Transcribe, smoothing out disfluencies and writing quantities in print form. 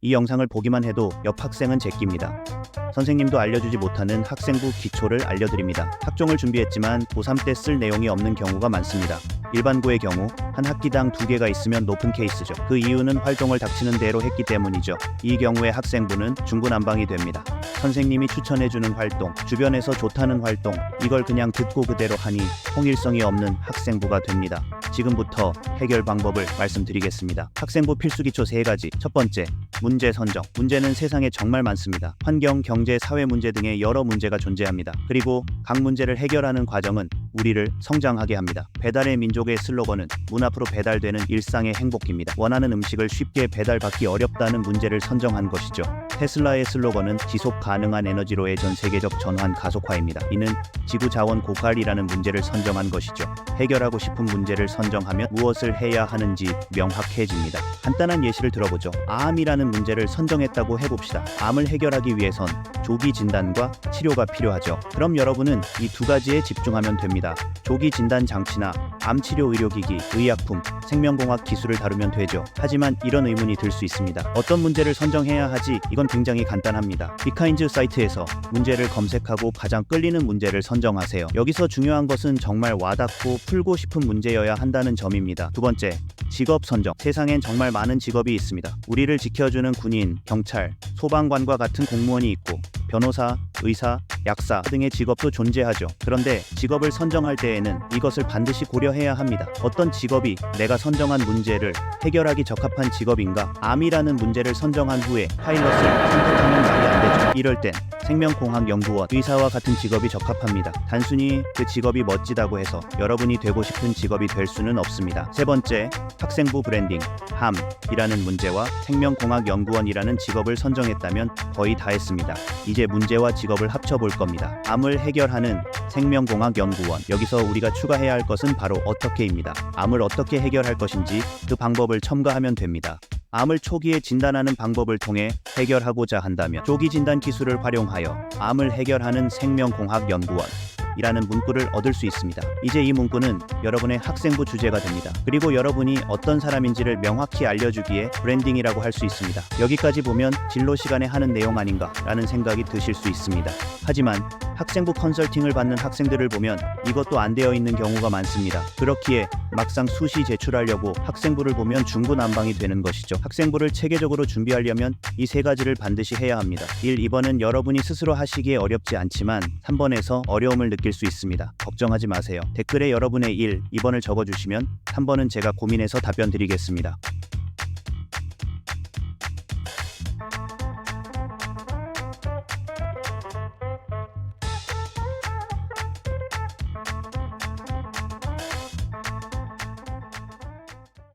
이 영상을 보기만 해도 옆 학생은 제낍니다. 선생님도 알려주지 못하는 학생부 기초를 알려드립니다. 학종을 준비했지만 고3 때 쓸 내용이 없는 경우가 많습니다. 일반고의 경우 한 학기당 2개가 있으면 높은 케이스죠. 그 이유는 활동을 닥치는 대로 했기 때문이죠. 이 경우에 학생부는 중구난방이 됩니다. 선생님이 추천해주는 활동, 주변에서 좋다는 활동, 이걸 그냥 듣고 그대로 하니 통일성이 없는 학생부가 됩니다. 지금부터 해결 방법을 말씀드리겠습니다. 학생부 필수기초 3가지. 첫 번째, 문제 선정. 문제는 세상에 정말 많습니다. 환경, 경제, 사회 문제 등의 여러 문제가 존재합니다. 그리고 각 문제를 해결하는 과정은 우리를 성장하게 합니다. 배달의 민족의 슬로건은 문 앞으로 배달되는 일상의 행복입니다. 원하는 음식을 쉽게 배달받기 어렵다는 문제를 선정한 것이죠. 테슬라의 슬로건은 지속 가능한 에너지로의 전 세계적 전환 가속화입니다. 이는 지구 자원 고갈이라는 문제를 선정한 것이죠. 해결하고 싶은 문제를 선정하면 무엇을 해야 하는지 명확해집니다. 간단한 예시를 들어보죠. 암이라는 문제를 선정했다고 해봅시다. 암을 해결하기 위해선 조기 진단과 치료가 필요하죠. 그럼 여러분은 이 2가지에 집중하면 됩니다. 조기 진단 장치나 암 치료 의료기기, 의약품, 생명공학 기술을 다루면 되죠. 하지만 이런 의문이 들 수 있습니다. 어떤 문제를 선정해야 하지? 이건 굉장히 간단합니다. 비카인즈 사이트에서 문제를 검색하고 가장 끌리는 문제를 선정하세요. 여기서 중요한 것은 정말 와닿고 풀고 싶은 문제여야 한다는 점입니다. 두 번째, 직업 선정. 세상엔 정말 많은 직업이 있습니다. 우리를 지켜주는 군인, 경찰, 소방관과 같은 공무원이 있고 변호사, 의사, 약사 등의 직업도 존재하죠. 그런데 직업을 선정할 때에는 이것을 반드시 고려해야 합니다. 어떤 직업이 내가 선정한 문제를 해결하기 적합한 직업인가? 암이라는 문제를 선정한 후에 파일럿을 선택하면 말이 안 되죠. 이럴 땐 생명공학연구원, 의사와 같은 직업이 적합합니다. 단순히 그 직업이 멋지다고 해서 여러분이 되고 싶은 직업이 될 수는 없습니다. 세 번째, 학생부 브랜딩. 함이라는 문제와 생명공학연구원이라는 직업을 선정했다면 거의 다 했습니다. 이제 문제와 직업을 합쳐볼 겁니다. 암을 해결하는 생명공학연구원. 여기서 우리가 추가해야 할 것은 바로 어떻게입니다. 암을 어떻게 해결할 것인지 그 방법을 첨가하면 됩니다. 암을 초기에 진단하는 방법을 통해 해결하고자 한다면 조기 진단 기술을 활용하여 암을 해결하는 생명공학연구원 이라는 문구를 얻을 수 있습니다. 이제 이 문구는 여러분의 학생부 주제가 됩니다. 그리고 여러분이 어떤 사람인지를 명확히 알려주기에 브랜딩이라고 할 수 있습니다. 여기까지 보면 진로 시간에 하는 내용 아닌가 라는 생각이 드실 수 있습니다. 하지만 학생부 컨설팅을 받는 학생들을 보면 이것도 안 되어 있는 경우가 많습니다. 그렇기에 막상 수시 제출하려고 학생부를 보면 중구난방이 되는 것이죠. 학생부를 체계적으로 준비하려면 이 3가지를 반드시 해야 합니다. 1. 2번은 여러분이 스스로 하시기에 어렵지 않지만 3번에서 어려움을 느낄 수 있습니다. 걱정하지 마세요. 댓글에 여러분의 1, 2번을 적어주시면 3번은 제가 고민해서 답변 드리겠습니다.